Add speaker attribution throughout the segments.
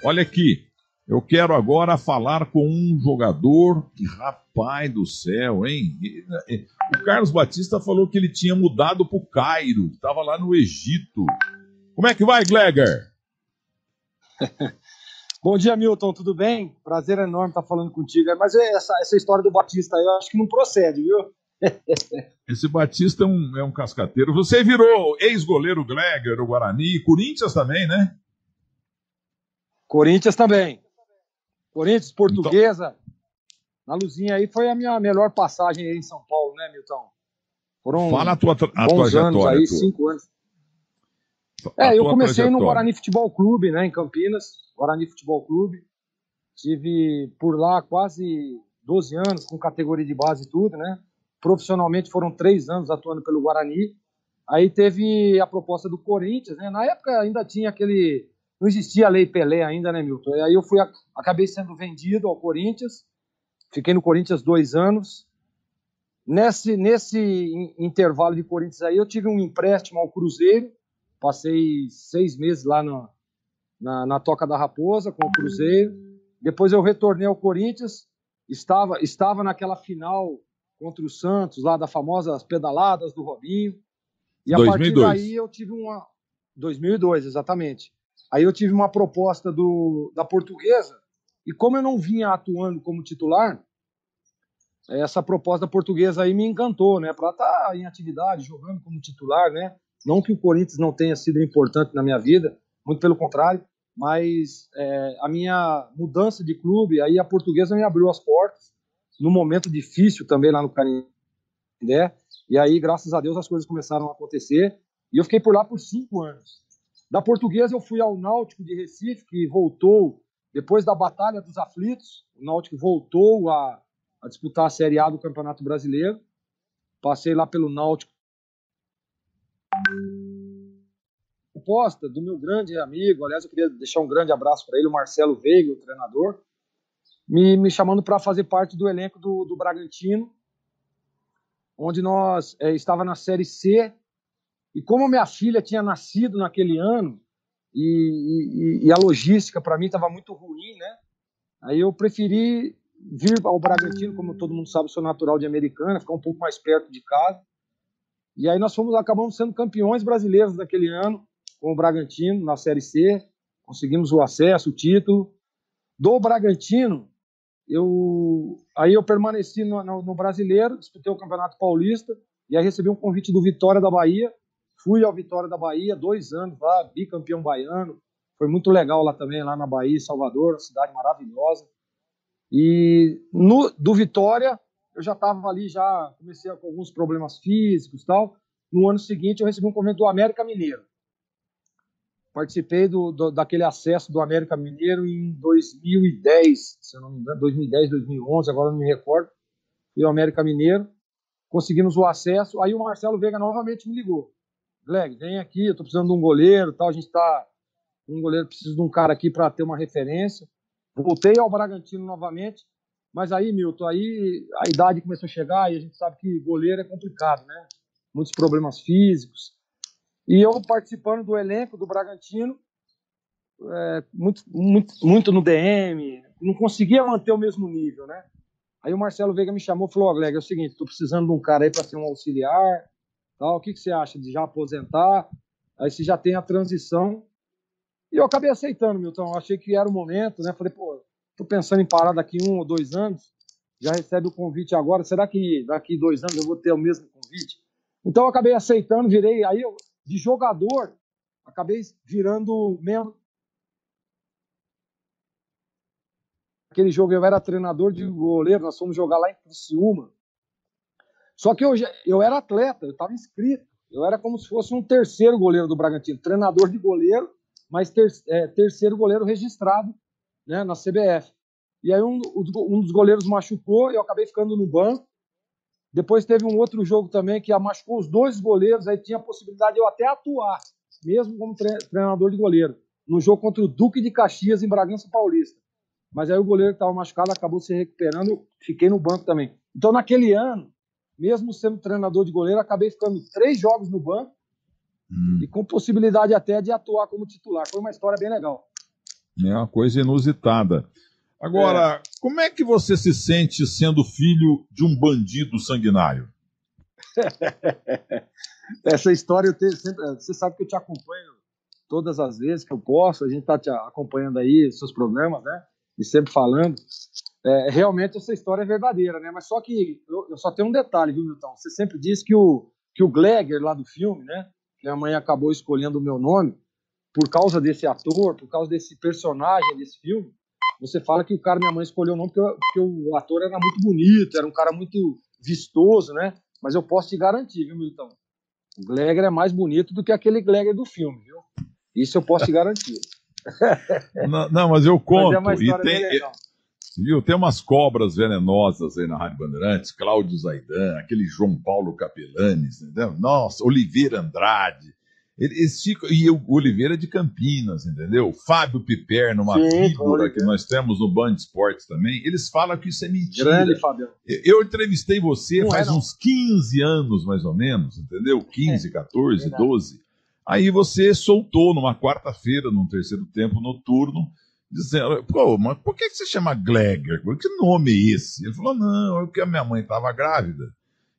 Speaker 1: Olha aqui, eu quero agora falar com um jogador que, rapaz do céu, hein? O Carlos Batista falou que ele tinha mudado para o Cairo, estava lá no Egito. Como é que vai, Gleger?
Speaker 2: Bom dia, Milton, tudo bem? Prazer enorme estar falando contigo. Mas essa história do Batista aí, eu acho que não procede, viu?
Speaker 1: Esse Batista é um cascateiro. Você virou ex-goleiro Gleger do Guarani, Corinthians também, né?
Speaker 2: Corinthians também. Corinthians, Portuguesa. Então, na luzinha aí foi a minha melhor passagem aí em São Paulo, né, Milton? Foram
Speaker 1: Fala a tua
Speaker 2: bons anos aí, 5 anos. Eu comecei no Guarani Futebol Clube, né, em Campinas. Guarani Futebol Clube. Tive por lá quase 12 anos, com categoria de base e tudo, né? Profissionalmente foram 3 anos atuando pelo Guarani. Aí teve a proposta do Corinthians, né? Na época ainda tinha aquele... Não existia a Lei Pelé ainda, né, Milton? E aí eu acabei sendo vendido ao Corinthians. Fiquei no Corinthians 2 anos. Nesse intervalo de Corinthians aí, eu tive um empréstimo ao Cruzeiro. Passei 6 meses lá na Toca da Raposa com o Cruzeiro. Depois eu retornei ao Corinthians. Estava naquela final contra o Santos, lá das famosas pedaladas do Robinho. E a
Speaker 1: 2002.
Speaker 2: partir daí eu tive 2002, exatamente. Aí eu tive uma proposta da Portuguesa, e como eu não vinha atuando como titular, essa proposta da Portuguesa aí me encantou, né? Para estar em atividade, jogando como titular, né? Não que o Corinthians não tenha sido importante na minha vida, muito pelo contrário, mas a minha mudança de clube, aí a Portuguesa me abriu as portas, num momento difícil também lá no Canindé, e aí, graças a Deus, as coisas começaram a acontecer, e eu fiquei por lá por 5 anos. Da Portuguesa eu fui ao Náutico de Recife, que voltou, depois da Batalha dos Aflitos, o Náutico voltou a disputar a Série A do Campeonato Brasileiro. Passei lá pelo Náutico. Proposta do meu grande amigo, aliás, eu queria deixar um grande abraço para ele, o Marcelo Veiga, o treinador, me chamando para fazer parte do elenco do Bragantino, onde nós estava na Série C, e como minha filha tinha nascido naquele ano, e a logística para mim estava muito ruim, né? Aí eu preferi vir ao Bragantino, como todo mundo sabe, sou natural de Americana, ficar um pouco mais perto de casa. E aí nós acabamos sendo campeões brasileiros daquele ano, com o Bragantino, na Série C. Conseguimos o acesso, o título. Do Bragantino, aí eu permaneci no Brasileiro, disputei o Campeonato Paulista, e aí recebi um convite do Vitória da Bahia. Fui ao Vitória da Bahia, 2 anos lá, bicampeão baiano. Foi muito legal lá também, lá na Bahia, Salvador, uma cidade maravilhosa. E do Vitória, eu já estava ali, já comecei com alguns problemas físicos e tal. No ano seguinte, eu recebi um convite do América Mineiro. Participei daquele acesso do América Mineiro em 2010, se eu não me engano, 2010, 2011, agora não me recordo. Fui ao América Mineiro, conseguimos o acesso. Aí o Marcelo Veiga novamente me ligou. Gleg, vem aqui, eu estou precisando de um goleiro, tal. A gente está um goleiro, precisa de um cara aqui para ter uma referência. Voltei ao Bragantino novamente, mas aí, Milton, aí a idade começou a chegar e a gente sabe que goleiro é complicado, né? Muitos problemas físicos. E eu participando do elenco do Bragantino, muito no DM, não conseguia manter o mesmo nível, né? Aí o Marcelo Veiga me chamou e falou: Gleg, é o seguinte, estou precisando de um cara aí para ser um auxiliar, tal. O que você acha de já aposentar? Aí você já tem a transição. E eu acabei aceitando, Milton. Eu achei que era o momento, né? Falei, pô, tô pensando em parar daqui 1 ou 2 anos, já recebe o convite agora, será que daqui 2 anos eu vou ter o mesmo convite? Então eu acabei aceitando, virei, aí eu, de jogador, acabei virando membro. Aquele jogo eu era treinador de goleiro, nós fomos jogar lá em Criciúma. Só que eu era atleta, eu estava inscrito, eu era como se fosse um terceiro goleiro do Bragantino, treinador de goleiro, mas terceiro goleiro registrado, né, na CBF. E aí um dos goleiros machucou e eu acabei ficando no banco. Depois teve um outro jogo também que machucou os 2 goleiros, aí tinha a possibilidade de eu até atuar, mesmo como treinador de goleiro, no jogo contra o Duque de Caxias, em Bragança Paulista. Mas aí o goleiro que estava machucado acabou se recuperando, eu fiquei no banco também. Então naquele ano, mesmo sendo treinador de goleiro, acabei ficando 3 jogos no banco, e com possibilidade até de atuar como titular. Foi uma história bem legal.
Speaker 1: É uma coisa inusitada. Agora, como é que você se sente sendo filho de um bandido sanguinário?
Speaker 2: Essa história eu tenho sempre. Você sabe que eu te acompanho todas as vezes que eu posso, a gente está te acompanhando aí, seus problemas, né? E sempre falando. Realmente essa história é verdadeira, né? Mas só que eu só tenho um detalhe, viu, Milton? Você sempre diz que o Glegger lá do filme, né? Que a mãe acabou escolhendo o meu nome, por causa desse ator, por causa desse personagem desse filme. Você fala que o cara, minha mãe escolheu o nome porque o ator era muito bonito, era um cara muito vistoso, né? Mas eu posso te garantir, viu, Milton? O Glegger é mais bonito do que aquele Glegger do filme, viu? Isso eu posso te garantir.
Speaker 1: Não, mas eu conto.
Speaker 2: Mas é uma história bem legal.
Speaker 1: Viu? Tem umas cobras venenosas aí na Rádio Bandeirantes, Cláudio Zaidan, aquele João Paulo Capelanes, entendeu? Nossa, Oliveira Andrade. Eles ficam, e o Oliveira de Campinas, entendeu? Fábio Piper, numa figura que nós temos no Band Esportes também. Eles falam que isso é mentira.
Speaker 2: Grande, Fabião.
Speaker 1: Eu entrevistei você faz uns 15 anos, mais ou menos, entendeu? 15, 14, verdade. 12. Aí você soltou numa quarta-feira, num terceiro tempo noturno, dizendo, pô, mas por que você chama Glegger? Que nome é esse? Ele falou, não, é porque a minha mãe estava grávida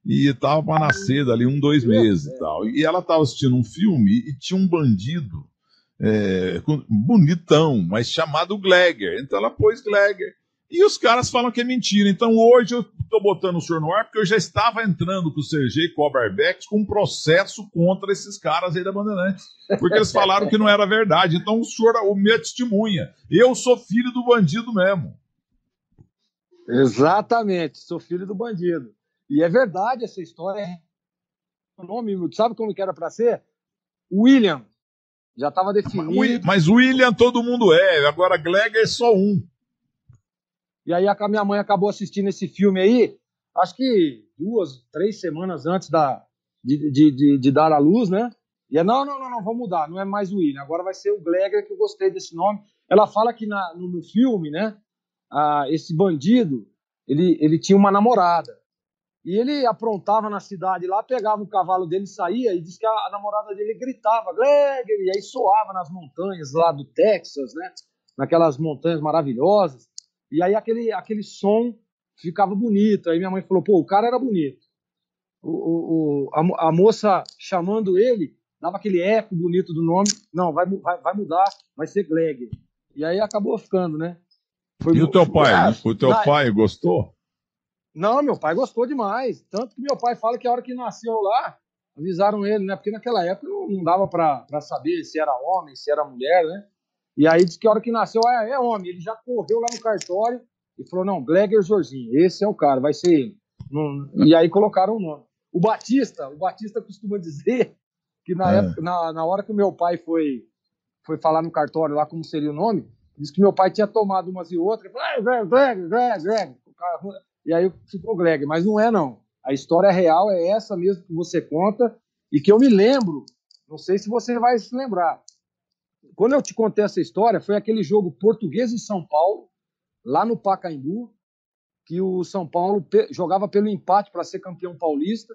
Speaker 1: e estava para nascer dali 1, 2 meses e tal. E ela estava assistindo um filme e tinha um bandido bonitão, mas chamado Glegger. Então ela pôs Glegger. E os caras falam que é mentira. Então hoje eu estou botando o senhor no ar porque eu já estava entrando com o Sergei Kobarbeck com um processo contra esses caras aí da Bandeirantes. Porque eles falaram que não era verdade. Então o senhor me testemunha. Eu sou filho do bandido mesmo.
Speaker 2: Exatamente, sou filho do bandido. E é verdade essa história. O nome, sabe como que era para ser? William. Já estava definido.
Speaker 1: Mas William todo mundo é. Agora Glegger é só um.
Speaker 2: E aí a minha mãe acabou assistindo esse filme aí, acho que 2, 3 semanas antes de dar à luz, né? E não, vamos mudar, não é mais o William, agora vai ser o Glegger, que eu gostei desse nome. Ela fala que no filme, né, esse bandido, ele tinha uma namorada. E ele aprontava na cidade lá, pegava o cavalo dele, saía e disse que a namorada dele gritava, Glegger, e aí soava nas montanhas lá do Texas, né? Naquelas montanhas maravilhosas. E aí aquele som ficava bonito. Aí minha mãe falou, pô, o cara era bonito. A moça chamando ele, dava aquele eco bonito do nome. Não, vai mudar, vai ser Glegger. E aí acabou ficando, né?
Speaker 1: E o teu pai? O teu pai gostou?
Speaker 2: Não, meu pai gostou demais. Tanto que meu pai fala que a hora que nasceu lá, avisaram ele, né? Porque naquela época não dava para saber se era homem, se era mulher, né? E aí disse que a hora que nasceu, é homem. Ele já correu lá no cartório e falou, não, Glegger Jorginho, esse é o cara, vai ser ele. E aí colocaram o nome. O Batista costuma dizer que época, na hora que o meu pai foi falar no cartório lá como seria o nome, disse que meu pai tinha tomado umas e outras, e falou, Glegger. E aí ficou Glegger, mas não é não. A história real é essa mesmo que você conta e que eu me lembro, não sei se você vai se lembrar. Quando eu te contei essa história, foi aquele jogo Português e São Paulo, lá no Pacaembu, que o São Paulo jogava pelo empate para ser campeão paulista,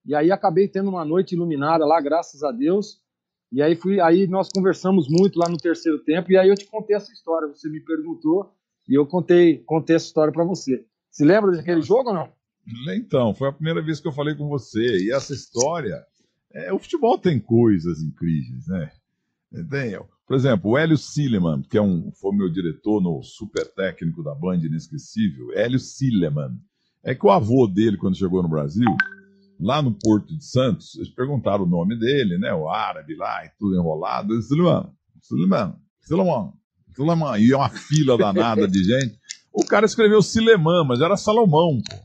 Speaker 2: e aí acabei tendo uma noite iluminada lá, graças a Deus, e aí nós conversamos muito lá no terceiro tempo, e aí eu te contei essa história, você me perguntou, e eu contei essa história para você. Se lembra daquele jogo ou não?
Speaker 1: Então, foi a primeira vez que eu falei com você, e essa história, o futebol tem coisas incríveis, né? Por exemplo, o Hélio Sileman, que foi meu diretor no super técnico da Band Inesquecível, Hélio Sileman. É que o avô dele, quando chegou no Brasil, lá no Porto de Santos, eles perguntaram o nome dele, né? O árabe lá e tudo enrolado. Sileman. E uma fila danada de gente. O cara escreveu Sileman, mas era Salomão, pô.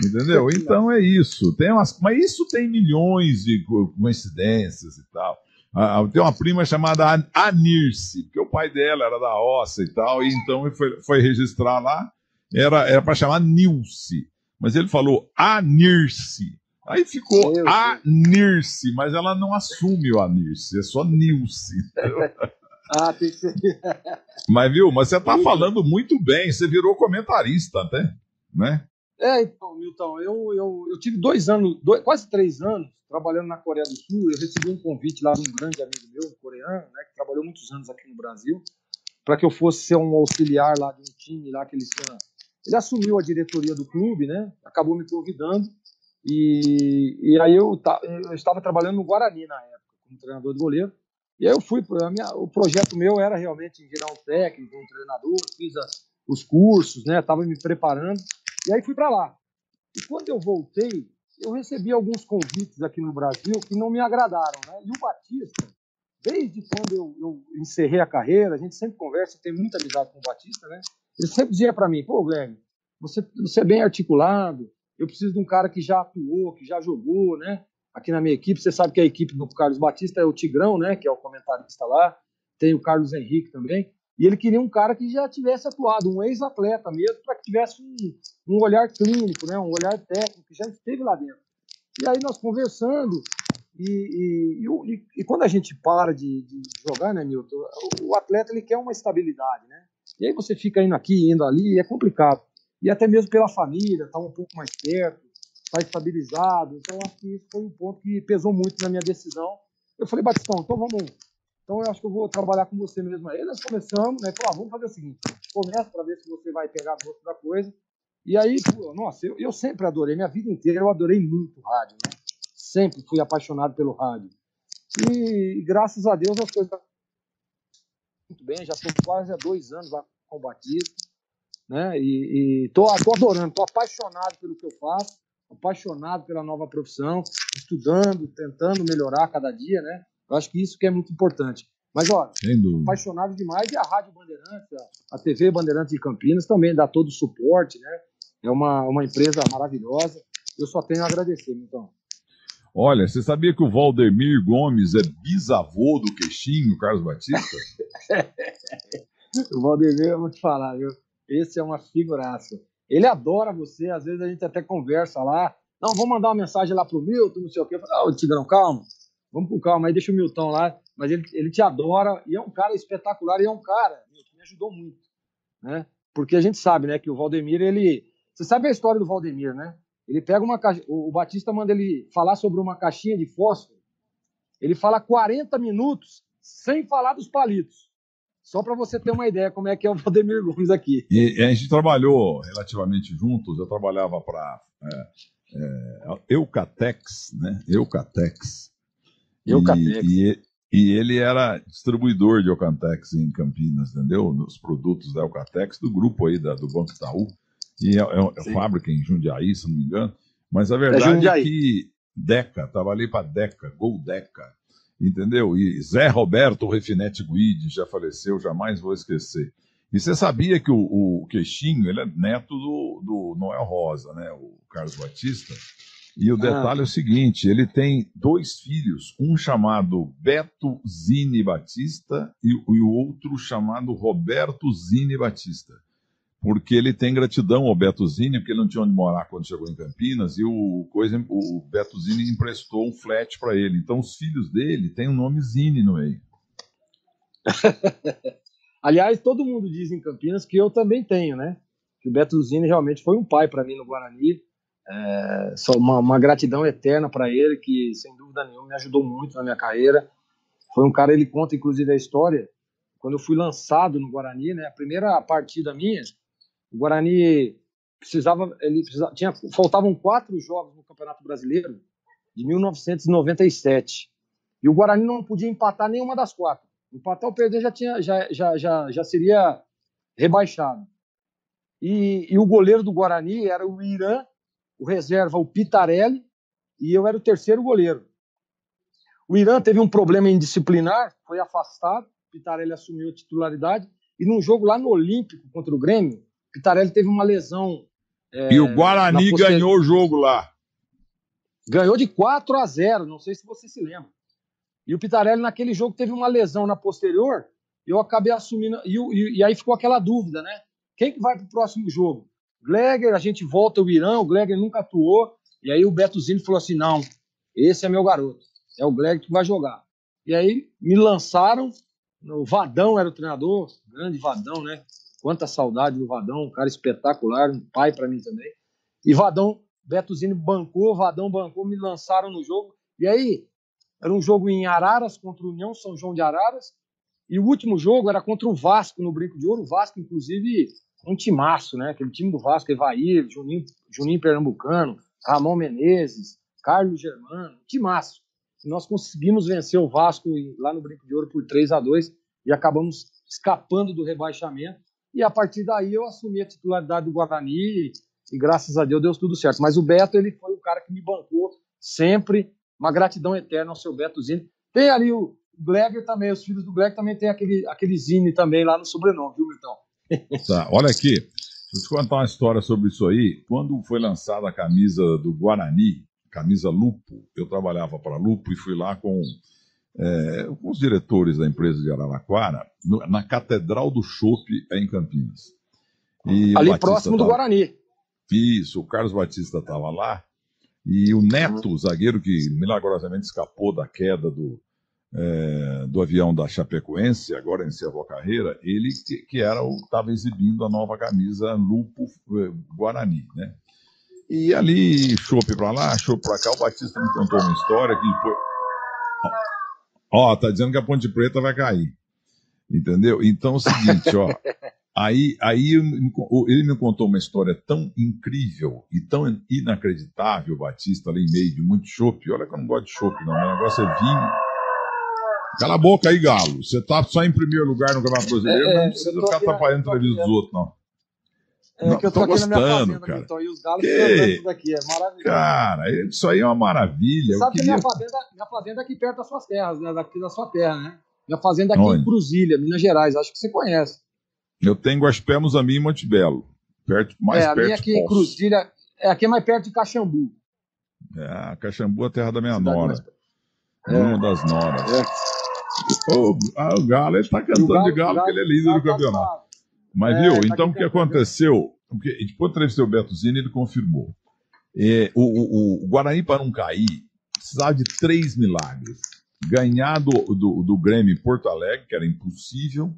Speaker 1: Entendeu? Então é isso. Mas isso tem milhões de coincidências e tal. Tem uma prima chamada Anirce, porque o pai dela era da roça e tal, e então ele foi registrar lá, era para chamar Nilce, mas ele falou Anirce, aí ficou Anirce, mas ela não assume o Anirce, é só Nilce.
Speaker 2: Tem que ser.
Speaker 1: Mas você tá falando muito bem, você virou comentarista até, né?
Speaker 2: Então, Milton, eu tive 2 anos, quase 3 anos, trabalhando na Coreia do Sul. Eu recebi um convite lá de um grande amigo meu, coreano, né, que trabalhou muitos anos aqui no Brasil, para que eu fosse ser um auxiliar lá de um time lá que ele tinha. Ele assumiu a diretoria do clube, né? Acabou me convidando. E aí eu estava trabalhando no Guarani na época, como treinador de goleiro. E aí eu fui, o projeto meu era realmente virar um técnico, um treinador, fiz os cursos, né? Estava me preparando. E aí fui para lá. E quando eu voltei, eu recebi alguns convites aqui no Brasil que não me agradaram, né? E o Batista, desde quando eu encerrei a carreira, a gente sempre conversa, tem muita amizade com o Batista, né? Ele sempre dizia para mim, pô, Greg, você é bem articulado, eu preciso de um cara que já atuou, que já jogou, né? Aqui na minha equipe, você sabe que a equipe do Carlos Batista é o Tigrão, né? Que é o comentarista lá, tem o Carlos Henrique também, e ele queria um cara que já tivesse atuado, um ex-atleta mesmo, para que tivesse um olhar clínico, né? Um olhar técnico, que já esteve lá dentro. E aí nós conversando, e quando a gente para de jogar, né, Milton, o atleta ele quer uma estabilidade, né? E aí você fica indo aqui, indo ali, é complicado. E até mesmo pela família, tá um pouco mais perto, tá estabilizado. Então, acho que isso foi um ponto que pesou muito na minha decisão. Eu falei, Batistão, então vamos. Então, eu acho que eu vou trabalhar com você mesmo. Aí nós começamos, né? Falei, vamos fazer o seguinte: começa para ver se você vai pegar gosto da coisa. E aí, pô, nossa, eu sempre adorei, minha vida inteira eu adorei muito rádio, né? Sempre fui apaixonado pelo rádio. E graças a Deus as coisas estão muito bem, já estou quase há 2 anos lá com o Batista, né? E tô adorando, tô apaixonado pelo que eu faço, apaixonado pela nova profissão, estudando, tentando melhorar cada dia, né? Eu acho que isso que é muito importante. Mas, olha, apaixonado demais, e a Rádio Bandeirantes, a TV Bandeirantes de Campinas também dá todo o suporte, né? É uma empresa maravilhosa. Eu só tenho a agradecer, então.
Speaker 1: Olha, você sabia que o Valdemir Gomes é bisavô do Queixinho, Carlos Batista?
Speaker 2: O Valdemir, eu vou te falar, viu? Esse é uma figuraça. Ele adora você, às vezes a gente até conversa lá. Não, vou mandar uma mensagem lá pro Milton, não sei o quê. Eu falo, Tigrão, calma. Vamos com calma aí, deixa o Milton lá. Mas ele te adora e é um cara espetacular e é um cara que me ajudou muito, né? Porque a gente sabe, né, que o Valdemir, Você sabe a história do Valdemir, né? Ele pega uma caixa... O Batista manda ele falar sobre uma caixinha de fósforo. Ele fala 40 minutos sem falar dos palitos. Só para você ter uma ideia como é que é o Valdemir Gomes aqui.
Speaker 1: E a gente trabalhou relativamente juntos. Eu trabalhava para Eucatex, né? Eucatex. E ele era distribuidor de Eucatex em Campinas, entendeu? Nos produtos da Eucatex, do grupo aí do Banco Itaú. E é fábrica em Jundiaí, se não me engano. Mas a verdade é que trabalhei para Deca, Gol Deca, entendeu? E Zé Roberto Refinete Guide já faleceu, jamais vou esquecer. E você sabia que o Queixinho, ele é neto do Noel Rosa, né? O Carlos Batista. E o detalhe é o seguinte, ele tem 2 filhos, um chamado Beto Zini Batista e o outro chamado Roberto Zini Batista. Porque ele tem gratidão ao Beto Zini, porque ele não tinha onde morar quando chegou em Campinas, e o Beto Zini emprestou um flat para ele. Então os filhos dele têm o nome Zini no meio.
Speaker 2: Aliás, todo mundo diz em Campinas que eu também tenho, né? Que o Beto Zini realmente foi um pai para mim no Guarani. Só uma gratidão eterna para ele, que sem dúvida nenhuma me ajudou muito na minha carreira. Foi um cara, ele conta inclusive a história, quando eu fui lançado no Guarani, né? A primeira partida minha, o Guarani faltavam 4 jogos no Campeonato Brasileiro de 1997. E o Guarani não podia empatar nenhuma das 4. Empatar ou perder já seria rebaixado. E o goleiro do Guarani era o Irã, o reserva o Pitarelli, e eu era o terceiro goleiro. O Irã teve um problema indisciplinar, foi afastado, o Pitarelli assumiu a titularidade, e num jogo lá no Olímpico contra o Grêmio, o Pitarelli teve uma lesão.
Speaker 1: E o Guarani ganhou o jogo lá.
Speaker 2: Ganhou de 4-0, não sei se você se lembra. E o Pitarelli naquele jogo teve uma lesão na posterior, eu acabei assumindo, e aí ficou aquela dúvida, né? Quem que vai pro próximo jogo? Gleger, a gente volta o Irã, o Gleger nunca atuou, e aí o Beto Zini falou assim, não, esse é meu garoto, é o Gleger que vai jogar. E aí me lançaram, o Vadão era o treinador, grande Vadão, né? Quanta saudade do Vadão, um cara espetacular, um pai para mim também. E Vadão, Beto Zini bancou, Vadão bancou, me lançaram no jogo, e aí era um jogo em Araras contra o União São João de Araras, E o último jogo era contra o Vasco no Brinco de Ouro. O Vasco, inclusive, um timaço, né? Aquele time do Vasco, Evair, Juninho Pernambucano, Ramon Menezes, Carlos Germano, timaço. E nós conseguimos vencer o Vasco lá no Brinco de Ouro por 3-2 e acabamos escapando do rebaixamento. E a partir daí eu assumi a titularidade do Guarani e graças a Deus deu tudo certo. Mas o Beto, ele foi o cara que me bancou sempre. Uma gratidão eterna ao seu Beto Zini. Tem ali o Gleger também, os filhos do Gleger também tem aquele Zini também lá no sobrenome, viu, Milton?
Speaker 1: Tá, olha aqui, deixa eu te contar uma história sobre isso aí. Quando foi lançada a camisa do Guarani, camisa Lupo, eu trabalhava para Lupo e fui lá com os diretores da empresa de Araraquara, na Catedral do Chopp, em Campinas.
Speaker 2: E ali próximo do Guarani.
Speaker 1: Isso, o Carlos Batista estava lá, e o Neto, o zagueiro que milagrosamente escapou da queda do avião da Chapecoense, agora encerrou a carreira, ele que estava exibindo a nova camisa Lupo Guarani, né? E ali, chope pra lá, chope pra cá, o Batista me contou uma história que foi... tá dizendo que a Ponte Preta vai cair, entendeu? Então é o seguinte, aí ele me contou uma história tão incrível e tão inacreditável, Batista, ali em meio de muito chope. Olha que eu não gosto de chope, não, o negócio é vinho. Cala a boca aí, Galo. Você tá só em primeiro lugar no Campeonato Brasileiro, não precisa ficar atrapalhando a entrevista dos outros, não.
Speaker 2: Que eu tô aqui
Speaker 1: gostando,
Speaker 2: na minha fazenda,
Speaker 1: cara.
Speaker 2: Milton, e os galos cantando tudo aqui, é maravilhoso.
Speaker 1: Cara, isso aí é uma maravilha.
Speaker 2: Você sabe que minha fazenda é aqui perto das suas terras, né? Daqui da sua terra, né? Minha fazenda é aqui em Cruzília, Minas Gerais, acho que você conhece.
Speaker 1: Eu tenho Guaxupé, Muzambique e Montebello. Mais perto.
Speaker 2: A minha aqui em Cruzília, aqui é mais perto de Caxambu.
Speaker 1: Caxambu é a terra da minha nora. Uma das noras. O Galo, ele tá cantando de Galo porque ele é líder do campeonato. Mas viu, então o que aconteceu? Depois eu entrevistei o Beto Zini, ele confirmou. O Guarani, para não cair, precisava de 3 milagres. Ganhar do Grêmio em Porto Alegre, que era impossível.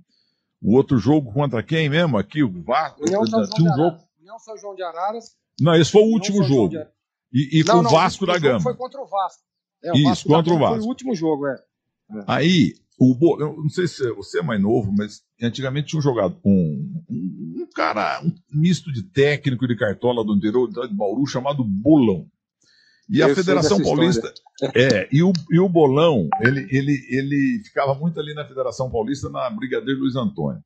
Speaker 1: O outro jogo contra quem mesmo? Aqui, o Vasco.
Speaker 2: União São João de Araras.
Speaker 1: Não, esse foi o último jogo. E com o Vasco da Gama.
Speaker 2: Foi contra o Vasco.
Speaker 1: Isso, contra o Vasco.
Speaker 2: Foi o último jogo,
Speaker 1: Aí, eu não sei se você é mais novo, mas antigamente tinha um jogador, um cara, um misto de técnico e de cartola do interior de Bauru, chamado Bolão. E a Federação Paulista... E o Bolão, ele ficava muito ali na Federação Paulista, na Brigadeiro Luiz Antônio.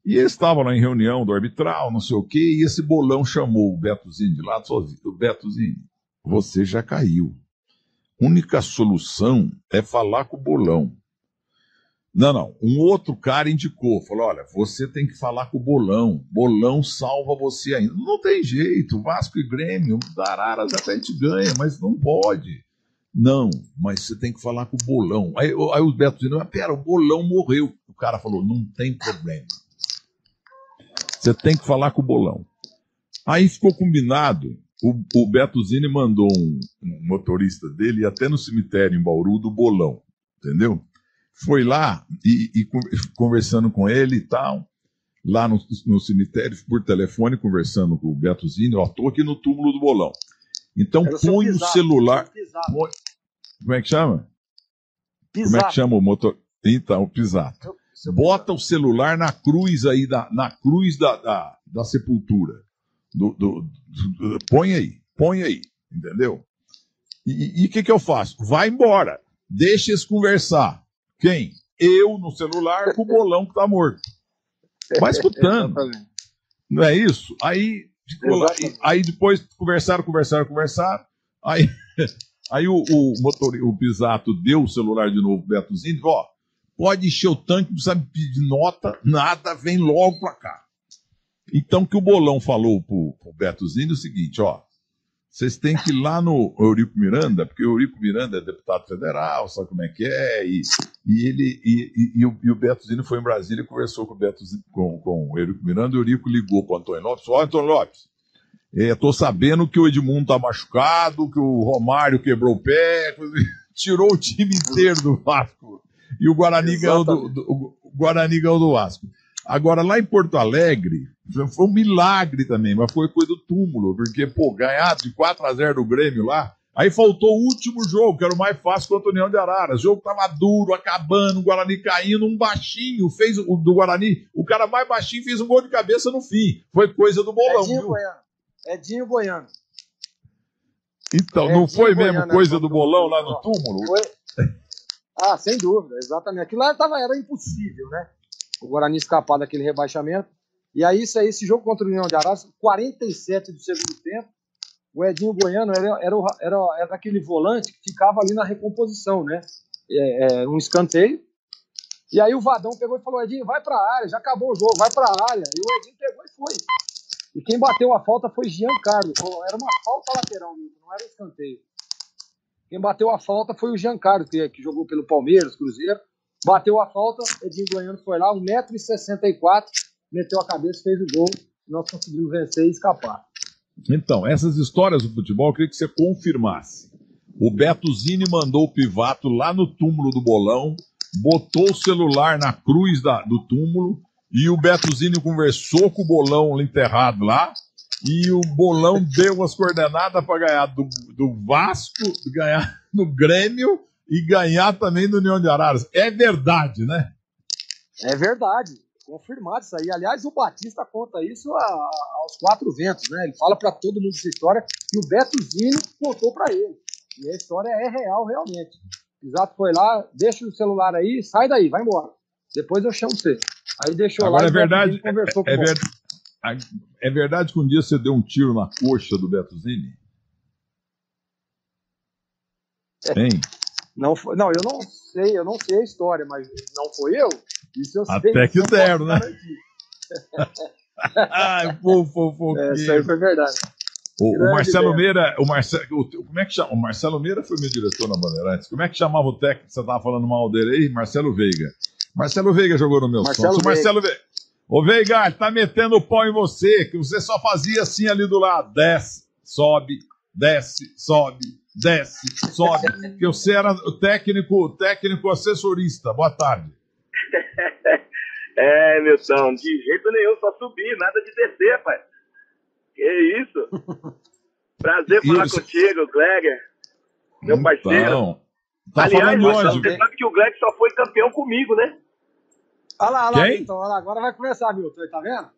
Speaker 1: E eles estavam lá em reunião do arbitral, não sei o quê, e esse Bolão chamou o Betozinho de lado, o Betozinho, você já caiu. Única solução é falar com o Bolão. Não. Um outro cara indicou, falou, olha, você tem que falar com o Bolão. Bolão salva você ainda. Não tem jeito, Vasco e Grêmio, da Araras até a gente ganha, mas não pode. Não, mas você tem que falar com o Bolão. Aí o Beto dizendo, mas pera, o Bolão morreu. O cara falou, não tem problema. Você tem que falar com o Bolão. Aí ficou combinado. O Beto Zini mandou um motorista dele até no cemitério em Bauru do Bolão, entendeu? Foi lá e conversando com ele e tal, lá no cemitério, por telefone, conversando com o Beto Zini, estou aqui no túmulo do Bolão. Então põe o celular... Como é que chama?
Speaker 2: Pisato.
Speaker 1: Como é que chama o motor? Então, o Pisato. Bota o celular na cruz aí, na cruz da sepultura. Põe aí, entendeu? E o que eu faço? Vai embora, deixa eles conversar. Quem? Eu no celular com o Bolão que tá morto. Vai escutando. Não é isso? Aí depois conversaram. Aí o Pisato deu o celular de novo pro Betozinho e falou, pode encher o tanque, não precisa pedir nota, nada, vem logo pra cá. Então, o que o Bolão falou pro Betozinho é o seguinte, vocês têm que ir lá no Eurico Miranda, porque o Eurico Miranda é deputado federal, sabe como é que é, e o Betozinho foi em Brasília e conversou com o Eurico Miranda, e o Eurico ligou pro Antônio Lopes, Antônio Lopes, tô sabendo que o Edmundo tá machucado, que o Romário quebrou o pé, tirou o time inteiro do Vasco, e o Guarani ganhou do Vasco. Agora, lá em Porto Alegre, foi um milagre também, mas foi coisa do túmulo, porque, ganhar de 4-0 do Grêmio lá, Aí faltou o último jogo, que era o mais fácil contra o União de Araras. O jogo tava duro, acabando, o Guarani caindo, um baixinho fez o do Guarani. O cara mais baixinho fez um gol de cabeça no fim. Foi coisa do bolão,
Speaker 2: Edinho
Speaker 1: viu?
Speaker 2: Goiano. Edinho Goiano.
Speaker 1: Então, não foi mesmo coisa do bolão lá no túmulo?
Speaker 2: Foi. Ah, sem dúvida, exatamente. Aquilo lá era impossível, né? O Guarani escapar daquele rebaixamento. E aí, esse jogo contra o União de Araras, 47 do segundo tempo, o Edinho Goiano era aquele volante que ficava ali na recomposição, né? Um escanteio. E aí o Vadão pegou e falou: Edinho, vai pra área, já acabou o jogo, vai pra área. E o Edinho pegou e foi. E quem bateu a falta foi Giancarlo. Era uma falta lateral, não era um escanteio. Quem bateu a falta foi o Giancarlo, que jogou pelo Palmeiras, Cruzeiro. Bateu a falta, Edinho Goiano foi lá, 1,64 m, meteu a cabeça, fez o gol. E nós conseguimos vencer e escapar.
Speaker 1: Então, essas histórias do futebol, eu queria que você confirmasse. O Beto Zini mandou o Pivato lá no túmulo do bolão, botou o celular na cruz do túmulo, e o Beto Zini conversou com o bolão enterrado lá, e o bolão deu as coordenadas para ganhar do Vasco, ganhar no Grêmio e ganhar também do União de Araras. É verdade, né?
Speaker 2: É verdade. Confirmado isso aí. Aliás, o Batista conta isso aos quatro ventos, né? Ele fala para todo mundo essa história e o Beto Zini contou para ele. E a história é real, realmente. O Pisato foi lá, deixa o celular aí, sai daí, vai embora. Depois eu chamo você. Aí deixou
Speaker 1: agora
Speaker 2: lá
Speaker 1: e o Beto Zini
Speaker 2: conversou com
Speaker 1: ele. É verdade que um dia você deu um tiro na coxa do Beto Zini? Hein?
Speaker 2: Não, eu não sei a história, mas não foi eu. Isso eu sei.
Speaker 1: Até que deram, né?
Speaker 2: Isso aí foi verdade.
Speaker 1: O Marcelo Meira, como é que chama? O Marcelo Meira foi meu diretor na Bandeirantes. Como é que chamava o técnico que você estava falando mal dele aí? Marcelo Veiga. Marcelo Veiga jogou no meu Santos. Marcelo Veiga. Ô Veiga, ele tá metendo o pau em você, que você só fazia assim ali do lado. Desce, sobe, desce, sobe, desce, sobe. Que você era o técnico assessorista. Boa tarde.
Speaker 3: Milton, de jeito nenhum, só subir, nada de descer, pai. Que isso? Prazer falar contigo, Gleger, meu parceiro.
Speaker 1: Então, tá
Speaker 3: aliás,
Speaker 1: falando onde?
Speaker 3: Você sabe que o Gleger só foi campeão comigo, né?
Speaker 2: Olha lá,
Speaker 1: quem?
Speaker 2: Então, olha lá, agora vai começar, Milton, tá vendo?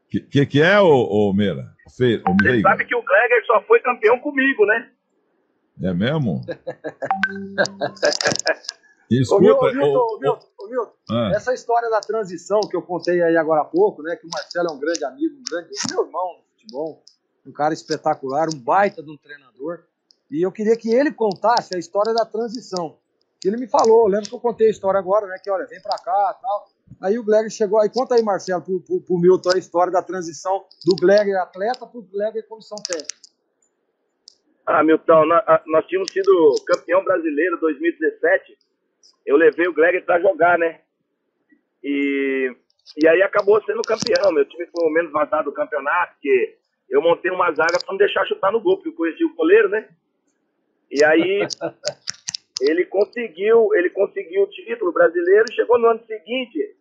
Speaker 1: Que é, o Meira?
Speaker 3: Você sabe que o Gleger só foi campeão comigo, né?
Speaker 1: É mesmo?
Speaker 2: Escuta, Milton, essa história da transição que eu contei aí agora há pouco, né? Que o Marcelo é um grande amigo, meu irmão no futebol, um cara espetacular, um baita de um treinador. E eu queria que ele contasse a história da transição. Que ele me falou, lembra que eu contei a história agora, né? Que olha, vem pra cá e tal. Aí o Gleger chegou aí. Conta aí, Marcelo, pro Milton a história da transição do Gleger atleta pro Gleger comissão técnica.
Speaker 3: Milton, nós tínhamos sido campeão brasileiro 2017. Eu levei o Gleger pra jogar, né? E aí acabou sendo campeão. Meu time foi o menos vazado do campeonato, porque eu montei uma zaga pra não deixar chutar no gol, porque eu conheci o goleiro, né? E aí ele conseguiu o título brasileiro, chegou no ano seguinte,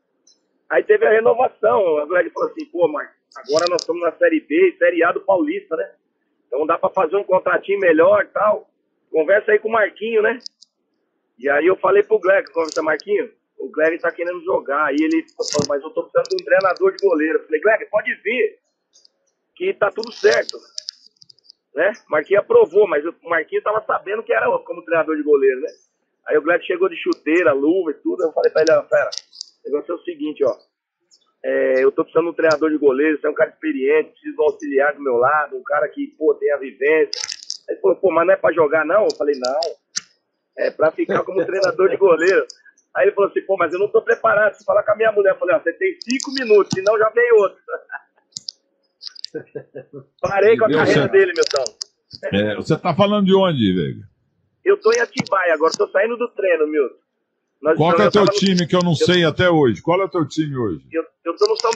Speaker 3: aí teve a renovação. O Gleger falou assim: pô, mas agora nós estamos na Série B e Série A do Paulista, né? Então dá pra fazer um contratinho melhor e tal. Conversa aí com o Marquinho, né? E aí eu falei pro Gleger, conversa, Marquinho, o Gleger tá querendo jogar. Aí ele falou: mas eu tô precisando de um treinador de goleiro. Eu falei: Gleger, pode vir, que tá tudo certo, né? Marquinho aprovou, mas o Marquinho tava sabendo que era como treinador de goleiro, né? Aí o Gleger chegou de chuteira, luva e tudo. Eu falei pra ele: fera, o negócio é o seguinte, ó. Eu tô precisando de um treinador de goleiro, você é um cara experiente, preciso de um auxiliar do meu lado, um cara que, pô, tem a vivência. Aí ele falou: pô, mas não é pra jogar, não? Eu falei: não, é pra ficar como treinador de goleiro. Aí ele falou assim: pô, mas eu não tô preparado. Se falar com a minha mulher, eu falei: ó, você tem 5 minutos, senão já vem outro. Parei com a carreira dele, Milton.
Speaker 1: Você tá falando de onde, Veiga?
Speaker 3: Eu tô em Atibaia agora, tô saindo do treino, Milton.
Speaker 1: Qual que é o teu time que eu não sei até hoje? Qual é o teu time hoje?
Speaker 3: Eu tô no São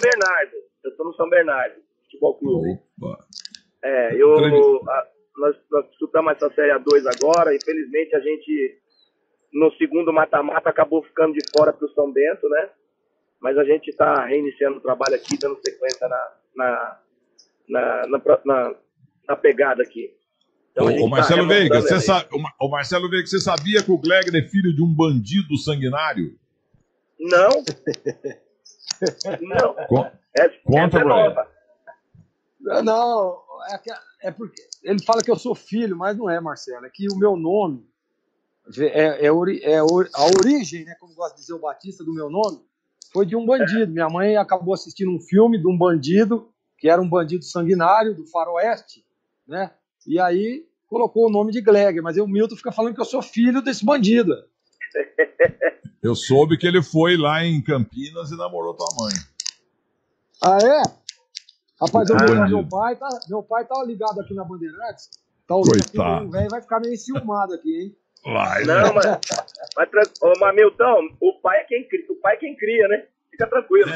Speaker 3: Bernardo. Futebol Clube.
Speaker 1: Opa.
Speaker 3: Nós disputamos essa Série A2 agora. Infelizmente a gente, no segundo mata-mata, acabou ficando de fora pro São Bento, né? Mas a gente tá reiniciando o trabalho aqui, dando sequência na pegada aqui. Então a
Speaker 1: Ô
Speaker 3: gente
Speaker 1: Marcelo
Speaker 3: tá
Speaker 1: Veiga,
Speaker 3: remontando
Speaker 1: ô Marcelo Veiga, você sabia que o Glegg é filho de um bandido sanguinário?
Speaker 3: Não, não.
Speaker 1: Conta
Speaker 3: Essa é
Speaker 1: pra ele.
Speaker 3: nova.
Speaker 2: Não, é porque ele fala que eu sou filho, mas não é, Marcelo. É que o meu nome a origem, né, como gosta de dizer o Batista, do meu nome, foi de um bandido. Minha mãe acabou assistindo um filme de um bandido, que era um bandido sanguinário do faroeste, né? E aí colocou o nome de Glegg, mas o Milton fica falando que eu sou filho desse bandido.
Speaker 1: Eu soube que ele foi lá em Campinas e namorou tua mãe.
Speaker 2: Ah, é? Rapaz,
Speaker 1: Bandido.
Speaker 2: meu pai tá ligado aqui na Bandeirantes. Tá ouvindo aqui,
Speaker 1: Coitado.
Speaker 2: o velho vai ficar meio enciumado aqui, hein?
Speaker 1: Vai,
Speaker 3: Não, mas Milton, o pai é quem cria, né? Fica tranquilo.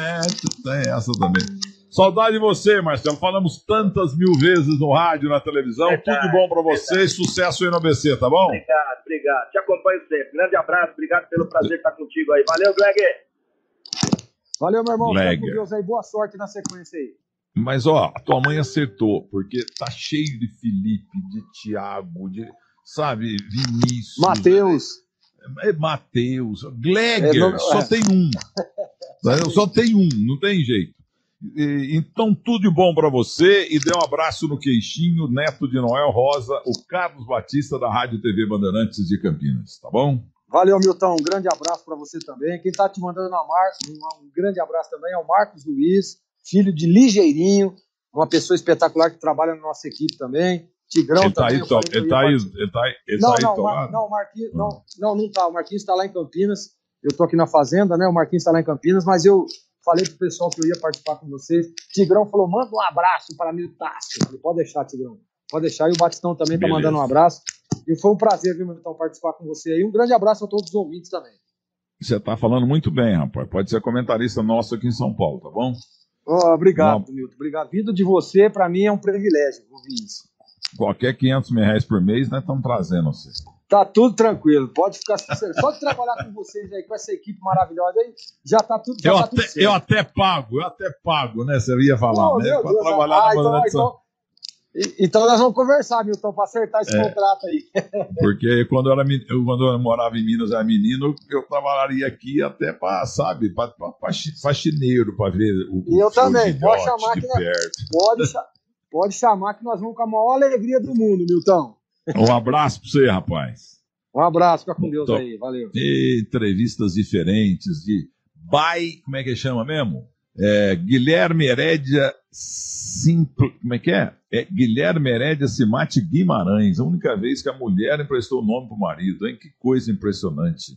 Speaker 1: Tem essa também. Saudade de você, Marcelo. Falamos tantas mil vezes no rádio, na televisão.
Speaker 3: Verdade,
Speaker 1: Tudo de bom pra você e sucesso aí no ABC, tá bom?
Speaker 3: Obrigado. Te acompanho sempre. Grande abraço, obrigado pelo prazer de estar contigo aí. Valeu, Glegg.
Speaker 2: Valeu, meu irmão. Fica
Speaker 1: Glegg.
Speaker 2: com Deus aí. Boa sorte na sequência aí.
Speaker 1: Mas, ó, a tua mãe acertou, porque tá cheio de Felipe, de Thiago, de, sabe, Vinícius. Matheus. Glegger, só tem um. Só tem um, não tem jeito. Então, tudo de bom pra você e dê um abraço no queixinho, neto de Noel Rosa, o Carlos Batista da Rádio TV Bandeirantes de Campinas, tá bom?
Speaker 2: Valeu, Milton. Um grande abraço para você também. Quem tá te mandando um grande abraço também é o Marcos Luiz, filho de Ligeirinho, uma pessoa espetacular que trabalha na nossa equipe também. Tigrão também.
Speaker 1: Ele tá aí do lado?
Speaker 2: Não, Marquinhos, não tá. O Marquinhos está lá em Campinas. Eu tô aqui na fazenda, né? O Marquinhos está lá em Campinas, mas eu falei pro pessoal que eu ia participar com vocês. Tigrão falou: manda um abraço para Miltácio. Eu falei: pode deixar, Tigrão. Pode deixar. E o Batistão também tá mandando um abraço. E foi um prazer, viu, Milton, participar com você aí. Um grande abraço a todos os ouvintes também.
Speaker 1: Você tá falando muito bem, rapaz. Pode ser comentarista nosso aqui em São Paulo, tá bom?
Speaker 2: Obrigado, Milton. Obrigado. Vindo de você, para mim, é um privilégio ouvir isso.
Speaker 1: Qualquer 500 mil reais por mês, nós estamos trazendo você.
Speaker 2: Tá tudo tranquilo. Pode ficar sincero. Só de trabalhar com vocês aí, com essa equipe maravilhosa aí, já tá tudo certo.
Speaker 1: Eu até pago, né? Você ia falar, né? Para trabalhar na Bandeirantes.
Speaker 2: Então nós vamos conversar, Milton, para acertar esse contrato aí.
Speaker 1: Porque quando eu morava em Minas, era menino, eu trabalharia aqui até para, sabe, para faxineiro, para ver o
Speaker 2: eu também. Pode chamar
Speaker 1: de
Speaker 2: que
Speaker 1: perto.
Speaker 2: Pode chamar que nós vamos com a maior alegria do mundo, Milton.
Speaker 1: Um abraço para você, rapaz.
Speaker 2: Um abraço, fica com Deus aí, valeu.
Speaker 1: Entrevistas diferentes como é que chama mesmo? Guilherme Herédia como é que é? Guilherme Herédia Cimate Guimarães, a única vez que a mulher emprestou o nome pro marido, hein? Que coisa impressionante.